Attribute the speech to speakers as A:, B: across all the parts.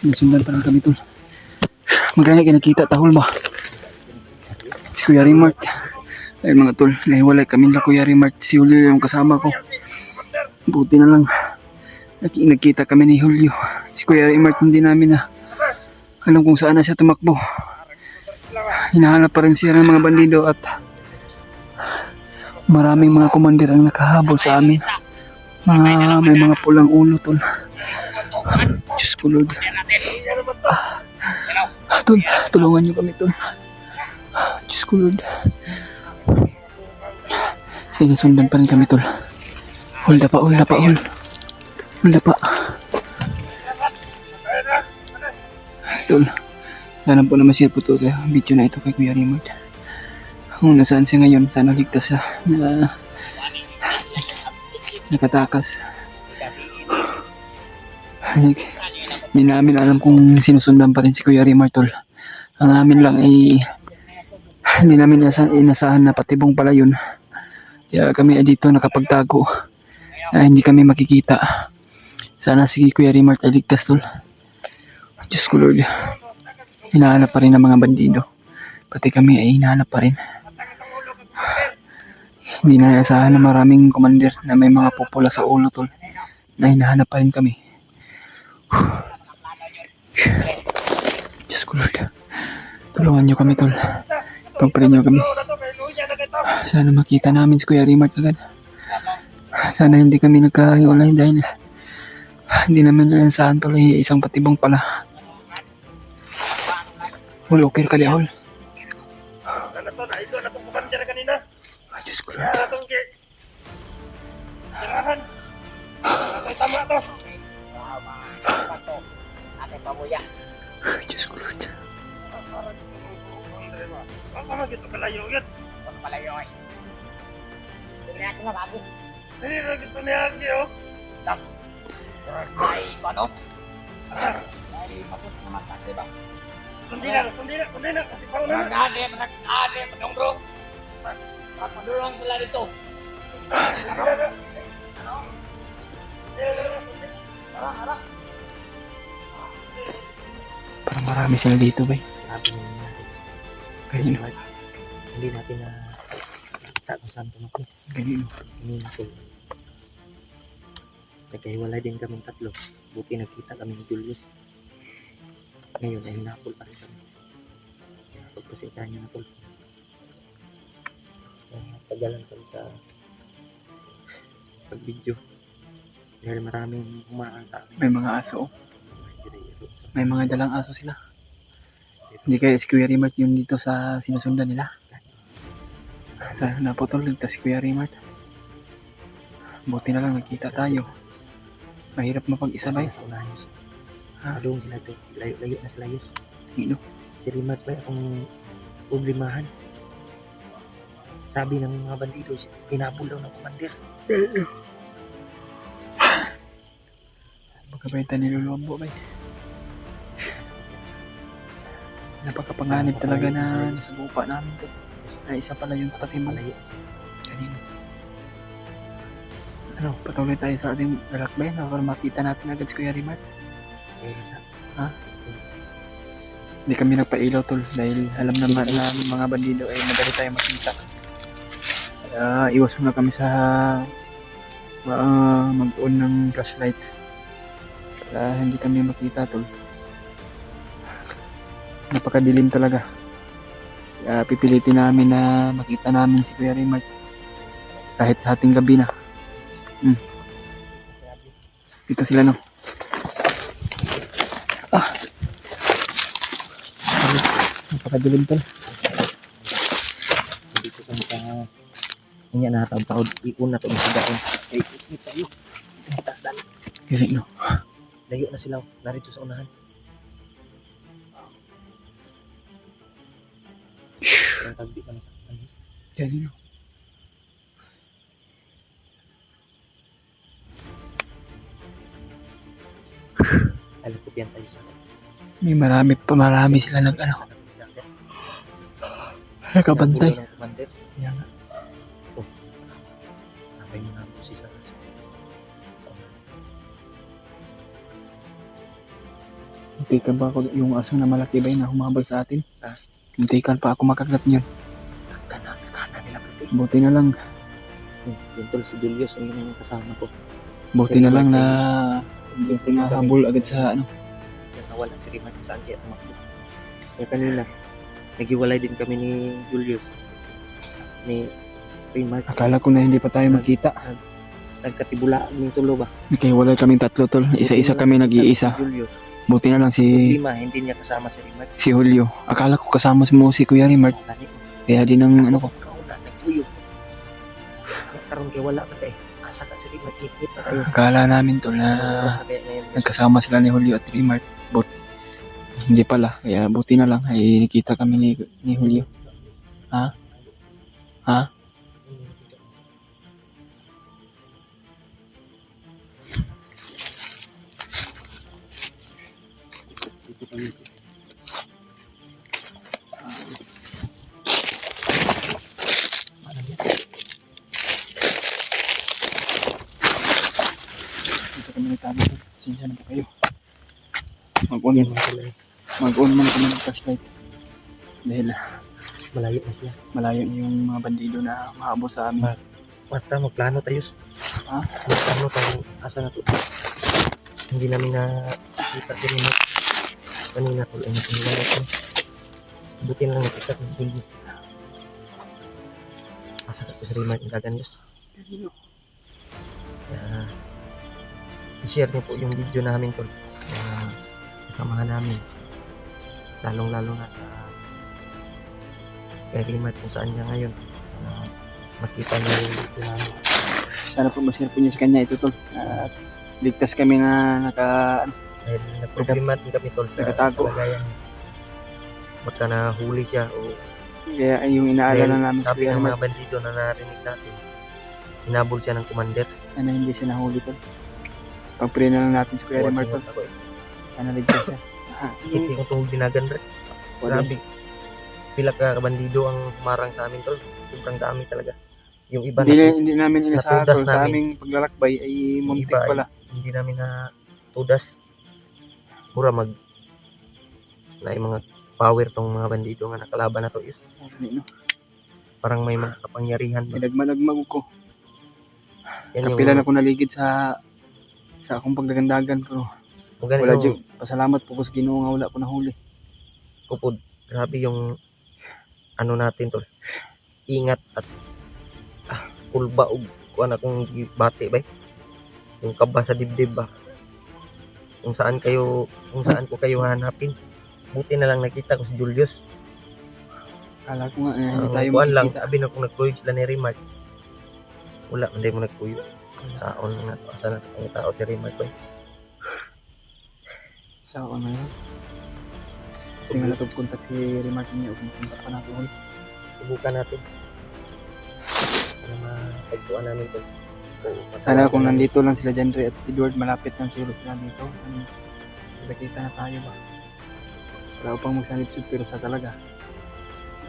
A: Nasundan pa lang kami tol. Magkano kayo nakita tahol ba? Si Kuya Rimart. Ay mga tol, nahiwalay kami na Kuya Rimart. Si Julio yung kasama ko. Buti na lang. Nagkita kami ni Julio. Si Kuya Rimart hindi namin na alam kung saan na siya tumakbo. Hinahanap pa rin siya ng mga bandido at maraming mga komander ang nakahabol sa amin. May mga pulang ulo tol. Diyos ko Lord. Tol, tulungan niyo kami tol. Diyos ko Lord. Sinusundan pa rin kami tol. Hold pa. Hold pa. Tol, sana po na ma-share po ito video na ito kay Kuya Rimart. Kung nasaan siya ngayon, sana ligtas siya na nakatakas. Hindi namin alam kung sinusundan pa rin si Kuya Rimart tol. Ang amin lang ay hindi namin inasahan na patibong pala yun. Kaya kami ay dito nakapagtago na hindi kami makikita. Sana si Kuya Rimart ay ligtas tol. Diyos ko Lord. Hinahanap pa rin ng mga bandido. Pati kami ay hinahanap pa rin. Hindi na inasahan na maraming commander na may mga pupula sa ulo tol. Na hinahanap pa rin kami. Diyos ko Lord. Tulungan nyo kami tol. Pagparin nyo kami. Sana makita namin si Kuya Rimart agad. Sana hindi kami nagkahiwalay dahil hindi namin inasahan tol ay isang patibong pala. Hul, okay ka di Hul. Diyos ko Lord. Diyos ko Lord.
B: Apa gitu kalayo yun? Kalayo ay. Hindi natin na bago. Hindi na gitu niya oh. Ay, ano? Ay, tapos naman kasi ba? Sundi na. Kasi parang na. Nag-ade, madong-dong. Magpadulong sila dito.
A: Parang marami sila dito ba? Kanino?
C: Hindi natin na kita kung saan tumakbo.
A: Kanino?
C: Kanina po. Nagkahiwalay din kami tatlo. Buti nagkita kami ni Julius. Ngayon ay hinapol pa rin kami. Kaya pagpasensyahan niyo na po. Tagalan kami sa pag-video. Dahil maraming humaan sa amin.
A: May mga aso. May mga dalang aso sila. Hindi kaya si Kuya Rimart yun dito sa sinusundan nila. Sana naputol ligtas si Kuya Rimart. Buti na lang nagkita tayo. Mahirap mapag-isabay.
C: Doon sila ito. Layo na sila yun.
A: Sino?
C: Si Rimart ba akong problemahan? Sabi ng mga bandido, pinapul daw ng commander.
A: Magkabaitan nilulombo ba? Napakapanganib talaga na nasa lupa namin to. Na isa pala yung pati malayo. Kanino? Ano, patuloy tayo sa ating lalakbay na para makita natin agad si Kuya Rimart. Ha? Hindi kami nagpailaw tol dahil alam naman na mga bandido ay madali tayo makita. Kaya iwas muna kami sa mag-on ng flashlight. Para hindi kami makita tol. Napakadilim talaga. Kaya pipilitin namin na makita namin si Kuya Rimart kahit hating gabi na. Dito sila no. Napakadilim tol.
C: Dito kami sa kanya nakataon iuna to sa daon. Ay, tayo. Taas dali.
A: Kaya no.
C: Layo na sila narito sa unahan. Tagdi man.
A: Kaya no.
C: Alam ko piyan tayo sa
A: Marami sila nakabantay.
C: Commander.
A: Yan nga.
C: Nakay mo na po si Saras.
A: Muntikan pa ako yung aso na malaki ba yun na humabol sa atin. Muntikan pa ako makagat niyon.
C: Nagkana nila pre.
A: Buti na lang.
C: Yung tol si Julius ang yung kasama ko.
A: Buti na lang na hindi ko nahabol agad sa ano.
C: Nawala si Riman saan kaya tumakbo. Kaya kanina, naghiwalay din kami ni Julius. Ni Riman.
A: Akala ko na hindi pa tayo magkita.
C: Nagkatibulaan ng tulo ba?
A: Nagkahiwalay kaming tatlo tol. Isa-isa kami nag-iisa.
C: Julius.
A: Buti na lang si
C: Lima, hindi niya kasama si Riman.
A: Julio. Akala ko kasama mo si Kuya Rimart. Kaya din ang ano ko.
C: Kauna, nagtuyo. Karoon kaya wala ka tayo. Asa ka si Riman, ikit na tayo.
A: Akala namin tol na
C: Kaya ngayon,
A: nagkasama sila ni Julio at Rimart. But hindi pala. Kaya buti na lang ay nakita kami ni Julio. Ha? Ha? Dito kami nagtabi tol. Sinsya na po kayo. Mag-on. Mag-on man kami ng flashlight. Dahil
C: malayo na siya.
A: malayo na yung mga bandido na mahabol sa amin.
C: Basta magplano tayo.
A: Ha?
C: Magplano tayo. Asa na to? Hindi namin nakita si Riman. Kanina tol ay nakiwala ko. Buti na lang nakita ko si Julius. Asa ka to si Riman ang gaganyos. I-share niyo po yung video namin tol. Kasamahan namin. Lalong-lalo na sa kay Riman kung saan niya ngayon. Makita niyo yung video namin.
A: Sana po ma-share po niyo sa kanya ito tol. At ligtas kami na
C: Dahil nagproblema din kami tol sa
A: Nagatago.
C: kalagayan niya. Baka nahuli siya o
A: kaya ay yung inaalala namin sa
C: sabi
A: Kuya
C: ng
A: Rimart.
C: mga bandido na narinig natin, hinabol siya ng commander.
A: Sana hindi siya nahuli tol. Pag-pray na lang natin sa Kuya Rimart tol.
C: Ako,
A: Sana ligtas siya.
C: Hindi ko itong dinagan rin. Grabe. Pila ka bandido ang marang sa amin tol. Sobrang dami talaga. Yung iba
A: Hindi namin inasahan
C: natudas
A: tol. Sa
C: namin.
A: aming paglalakbay ay muntik
C: iba ay
A: pala.
C: hindi namin na tudas. Mura na yung mga power tong mga bandido nga nakalaban na to is parang may mga kapangyarihan ba.
A: Nagmanagmag ko.
C: Yan yung
A: Kapila na ko naligid sa akong pagdagandagan pero
C: maganda
A: wala
C: yung
A: dyan. Pasalamat po ko sa Ginoo nga wala ko nahuli.
C: kupod. Grabe yung ano natin tol. Ingat at kulba og kuan akong bati ba. Yung kaba sa dibdib ba. Kung saan ko kayo hanapin. Buti na lang nakita ko si Julius.
A: Kala ko nga hindi
C: Ang
A: tayo
C: kuan lang,
A: makikita.
C: sabi na kung nagkuyog sila ni Rimart. Wala, hindi mo nagkuyog. Taon nga, asa na ang tao si Rimart ba.
A: Sa ako na yun. Kasi nga natugkontak si Rimart niya o kontak pa natin ulit.
C: Subukan natin. Para matagpuan namin ito.
A: Sana kung nandito lang sila Jandre at Edward malapit lang siguro sila dito. Nakita na tayo ba? Wala upang magsanip-sip pero sa talaga.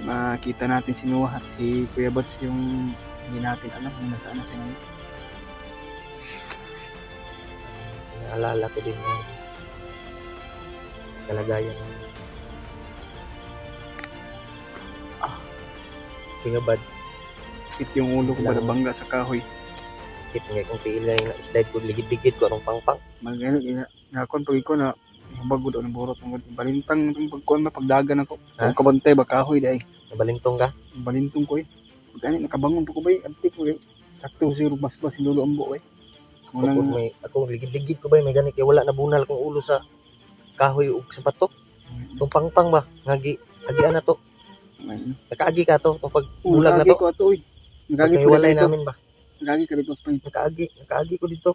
A: Makita natin si Noah at si Kuya Bats yung hindi natin alam kung nasaan na siya ngayon.
C: Naalala ko din yung kalagayan ng Pingabad.
A: Hit yung ulo ko para bangga sa kahoy.
C: Kit nga kung piilay na slide ko ligid-ligid ko anong pangpang.
A: Magano nakon pag iko na bagod ang burot ng balintang itong pagkuan ba pagdagan ako.
C: Ha?
A: Kung kabantay ba kahoy dai.
C: Nabalintong ka.
A: Balintong ko eh. Gani nakabangon po ko ba antik ko eh. Sakto zero mas sinulo ambo eh.
C: Kapag
A: Unang
C: may ako ligid-ligid ko ba may gani kay wala na bunal kong ulo sa kahoy ug sa patok. Itong pangpang ba ngagi agian na to. Nakaagi ka to kapag bulag na to.
A: ko ato eh. Nagagi
C: Kay
A: ko
C: walay
A: dito.
C: namin ba.
A: Nagagi ka dito pa.
C: Nakaagi ko dito.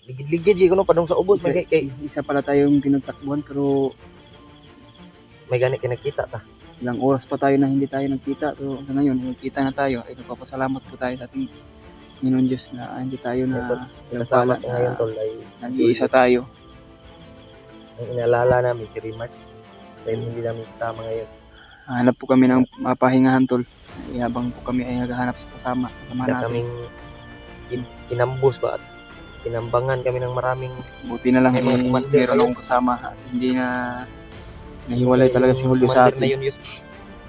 C: Ligid-ligid gi ko no padung sa ubos kay
A: Isa pala tayong pinagtakbuhan pero
C: may gani kay nakita ta.
A: ilang oras pa tayo na hindi tayo nagkita pero sa ngayon nagkita na tayo ay nagpapasalamat po tayo sa ating Panginoon Diyos na hindi tayo na
C: Kasama
A: pinagpala
C: ko ngayon
A: na
C: tol ay
A: nag-iisa tayo.
C: ang inaalala namin si Rimat. Dahil hindi namin kasama ngayon.
A: Hanap po kami ng mapahingahan tol. Habang po kami ay naghahanap sa kasama
C: Kaya
A: natin.
C: kaming kinambos ba at tinambangan kami ng maraming
A: Buti na lang
C: May mga commander
A: meron
C: kayo.
A: akong kasama at hindi na nahiwalay talaga si Julio sa
C: commander na
A: atin.
C: yun, Yus.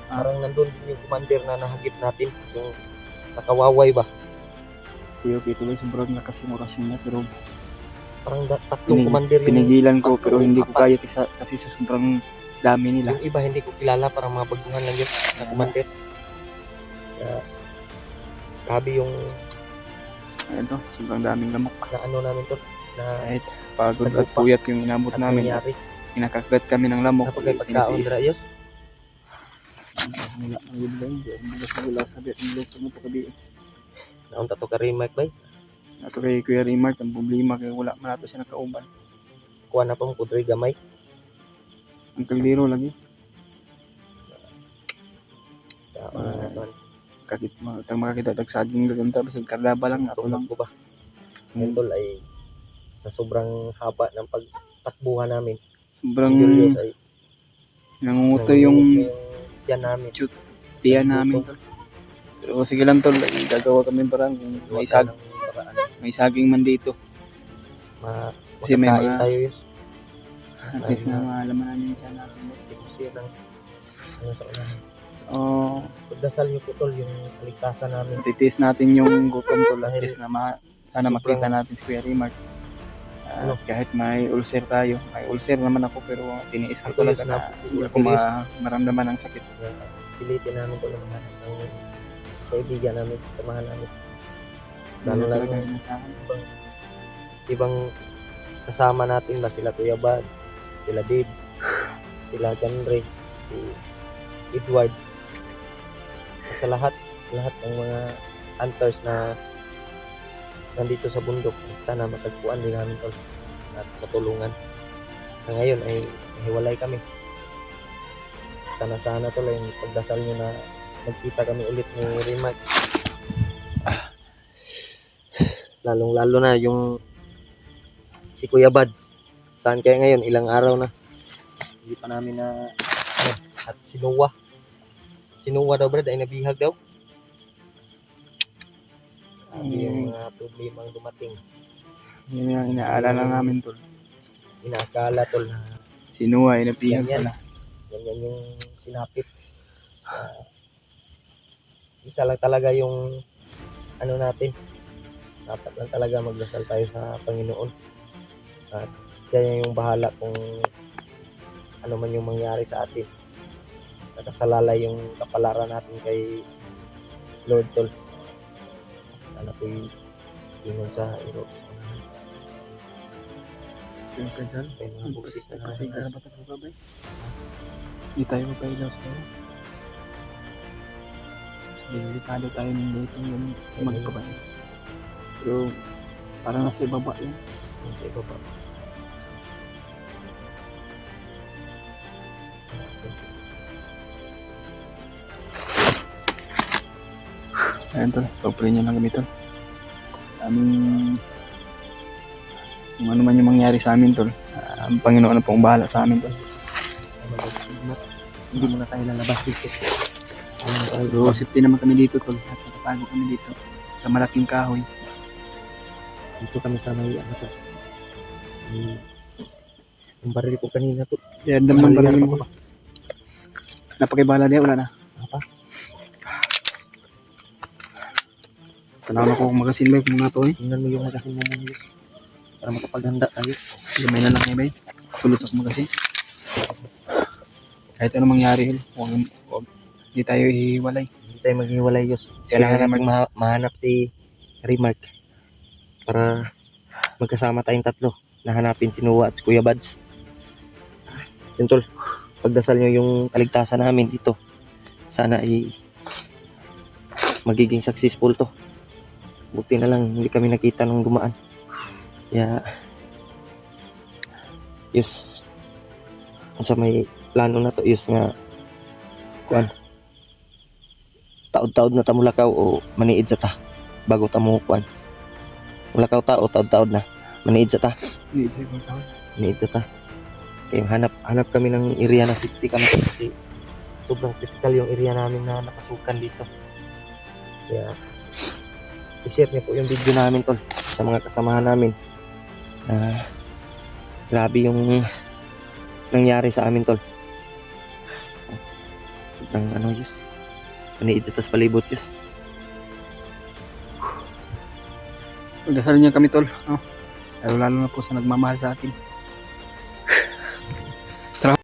C: Parang nandun din yung commander na nahagip natin. Yung nakawaway ba?
A: Okay, tuloy sobrang lakas yung orasyon niya pero
C: Parang tatlong commander yung
A: pinigilan ko pero
C: tatlo,
A: hindi ko
C: apat.
A: kaya kasi sa sobrang dami nila.
C: Yung iba hindi ko kilala, parang mga baguhan lang yun na commander. Kaya, grabe yung
A: Ayun to, sobrang daming lamok.
C: na ano namin to, na
A: Kahit pagod at
C: Sagupa.
A: puyat yung inabot
C: at
A: namin.
C: nangyari.
A: Kinakagat kami ng lamok.
C: Kapag may pagkaon dira, Yus.
A: Wala ang yun lang. Bigas na wala sabi at niluto mo pa kabi.
C: Naunta to ka remark ba?
A: Ato kay Kuya Rimart, ang problema kay wala man nato siya nakauban.
C: Kuha na pa mo kudroy gamay.
A: Ang kaldero lagi.
C: Kaya,
A: Kakit makakita tag saging dagan ta bisag kardaba lang ato lang.
C: ko ba? Ngayon tol ay sa sobrang haba ng pagtakbuhan namin.
A: Sobrang
C: Julius ay
A: nangunguto yung
C: yan namin.
A: tiyan namin tol. Pero sige lang tol, ay gagawa kami parang may saging man dito. Kasi may
C: Makakain
A: mga
C: tayo yun.
A: at least na maalaman namin siya natin.
C: Kasi ng ano sa unahan.
A: Oh,
C: Pagdasal niyo po tol yung kaligtasan namin.
A: titis natin yung gutom tol at least na sana
C: Sobrang-
A: makita natin si Kuya Rimart. Kahit may ulcer tayo, may ulcer naman ako pero tiniis ko
C: Ako
A: talaga
C: yun,
A: na hindi ako maramdaman ng sakit.
C: Pilitin namin to ng mga ng kaibigan namin, samahan namin.
A: Lalo
C: Lalo
A: talaga
C: lang
A: yun sa akin.
C: ibang kasama natin ba sila Kuya Bad, sila Dave, sila Janre, si Edward. Sa lahat ng mga hunters na nandito sa bundok, sana matagpuan din namin tol at matulungan. Sa ngayon ay hiwalay kami. Sana tol yung pagdasal nyo na magkita kami ulit ni Rimac. Lalong lalo na yung si Kuya Bad. Saan kaya ngayon? Ilang araw na. Hindi pa namin na at si Noah. Si Noah daw brad ay nabihag daw. Yung mga problemang dumating.
A: Yun yung inaalala namin tol.
C: Inaakala tol na
A: Si Noah ay napihag
C: Yan.
A: pala.
C: yan yung sinapit. Isa lang talaga yung ano natin. Dapat lang talaga magdasal tayo sa Panginoon. At siya yung bahala kung ano man yung mangyari sa atin. Nakasalalay yung kapalaran natin kay Lord tol. Sana po'y ingon sa iro.
A: Yung kailan?
C: May mga buksit na
A: Kasi
C: natin.
A: karapat ako kabay. Hindi tayo mapailaw tayo. Delikado tayo ng dito yung magpabay. Pero parang nasa ibaba yun.
C: Sa iba pa.
A: Ayan tol, pag-pray nyo lang kami tol. Aming kung ano man yung mangyari sa amin tol. Ang Panginoon na pong bahala sa amin tol.
C: Hindi mo na tayo lalabas dito.
A: Pero safety naman kami dito tol. At nakatago kami dito sa malaking kahoy.
C: Dito kami sa may ano to. Yung baril ko kanina to.
A: Kaya damang
C: Balikan
A: baril
C: pa
A: mo.
C: ba?
A: Napakibala niya, wala na.
C: Apa?
A: Tanaw na ko kung magasin ba kung nato eh.
C: Tingnan mo yung magasin mo muna yun. Para makapaghanda tayo.
A: Gamay na lang eh bay. Tulos ako magasin. Kahit ano mangyari, huwag hindi tayo ihiwalay.
C: Hindi tayo maghiwalay yun. Kailangan natin mahanap si Remark para magkasama tayong tatlo. Nahanapin si Noah at si Kuya Bads. Yun tol, pagdasal nyo yung kaligtasan namin dito. Sana ay magiging successful to. Buti na lang hindi kami nakita nung dumaan. Kaya yes, sa may plano na to is nga kuan taod-taod na ta mulakaw o maniid sa ta bago ta mo kuan mulakaw ta o taod-taod na maniid sa ta
A: Hindi tayo magtawag.
C: maniid sa ta kaya hanap kami ng area na safety kami kasi sobrang critical yung area namin na nakasukan dito. Kaya i-share niyo po yung video namin tol sa mga kasamahan namin Grabe yung nangyari sa amin, tol. Ng ano, Diyos. Paniidot tas palibot, Diyos.
A: Dasal niya kami tol. Oh. Lalo na po sa nagmamahal sa atin.